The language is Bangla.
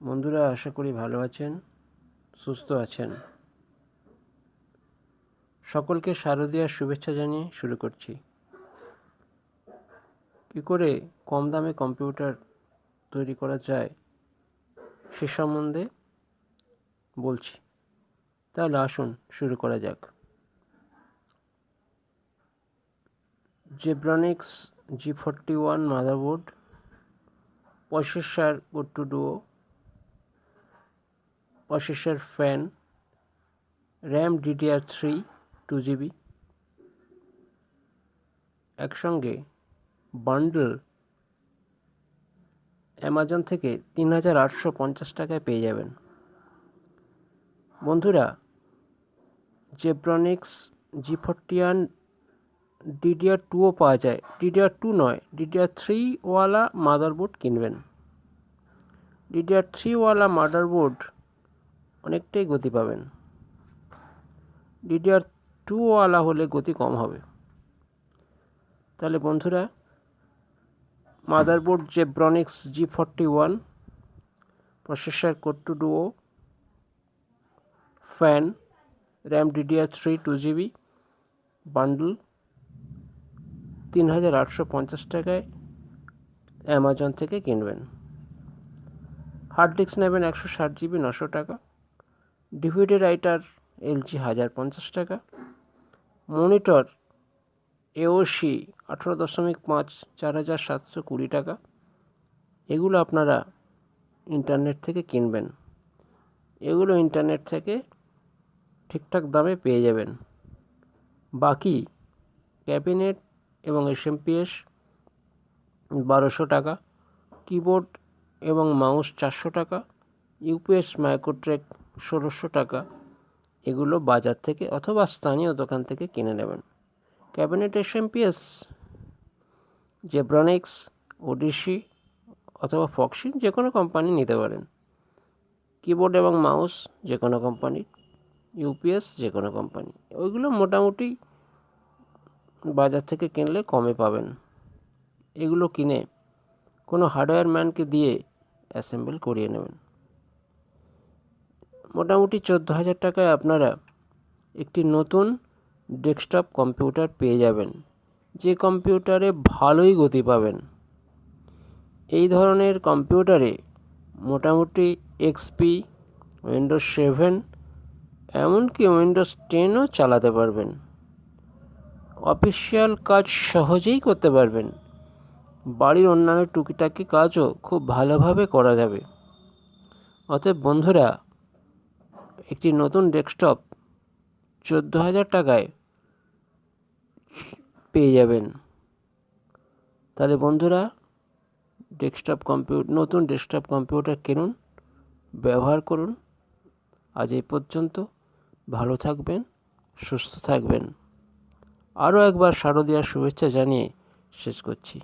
বন্ধুরা, আশা করি ভালো আছেন, সুস্থ আছেন। সকলকে শারদীয়ার শুভেচ্ছা জানিয়ে শুরু করছি। কী করে কম দামে কম্পিউটার তৈরি করা যায় সে সম্বন্ধে বলছি। তাহলে আসুন শুরু করা যাক। Zebronics G41 motherboard, processor Go2 Duo, processor fan, RAM DDR3 2GB, একসঙ্গে বান্ডল অ্যামাজন থেকে ৩,৮৫০ টাকায় পেয়ে যাবেন। বন্ধুরা, জেব্রনিক্স G41 DDR2ও পাওয়া যায়। DDR2 নয়, DDR3 ওয়ালা মাদারবোর্ড কিনবেন। DDR3 ওয়ালা মাদারবোর্ড অনেকটাই গতি পাবেন। DDR2 ওয়ালা হলে গতি কম হবে। তাহলে বন্ধুরা, motherboard Zebronics G41, processor Go2 Duo, fan, RAM DDR3 2GB, bundle ৩,৮৫০ টাকায় অ্যামাজন থেকে কিনবেন। হার্ড ডিস্ক নেবেন 160GB 900 টাকা, ডিভিডি রাইটার LG 1050 টাকা, মনিটর AOC 18.5 4720 টাকা। এগুলো আপনারা ইন্টারনেট থেকে কিনবেন। এগুলো ইন্টারনেট থেকে ঠিকঠাক দামে পেয়ে যাবেন। বাকি ক্যাবিনেট এবং SMPS 1200 টাকা, কিবোর্ড এবং মাউস 400 টাকা, UPS মাইক্রোট্রেক 1600 টাকা। এগুলো বাজার থেকে অথবা স্থানীয় দোকান থেকে কিনে নেবেন। ক্যাবিনেট SMPS জেব্রনিক্স, ওডিসি অথবা ফক্সি যে কোনো কোম্পানি নিতে পারেন। কিবোর্ড এবং মাউস যে কোনো কোম্পানির, UPS যে কোনো কোম্পানি। ওইগুলো মোটামুটি বাজার থেকে কিনলে কমে পাবেন। এগুলো কিনে কোনো হার্ডওয়্যার ম্যানকে দিয়ে অ্যাসেম্বল করিয়ে নেবেন। মোটামুটি 14,000 টাকায় আপনারা একটি নতুন ডেস্কটপ কম্পিউটার পেয়ে যাবেন, যে কম্পিউটারে ভালোই গতি পাবেন। এই ধরনের কম্পিউটারে মোটামুটি XP, উইন্ডোজ 7, এমনকি উইন্ডোজ 10ও চালাতে পারবেন। অফিসিয়াল কাজ সহজেই করতে পারবেন। বাড়ির অন্যান্য টুকিটাকি কাজও খুব ভালোভাবে করা যাবে। অতএব বন্ধুরা, একটি নতুন ডেস্কটপ 14,000 টাকায় পেয়ে যাবেন। তাহলে বন্ধুরা, নতুন ডেস্কটপ কম্পিউটার কিনুন, ব্যবহার করুন। আজ এই পর্যন্ত। ভালো থাকবেন, সুস্থ থাকবেন। আরও একবার শারদীয়ার শুভেচ্ছা জানিয়ে শেষ করছি।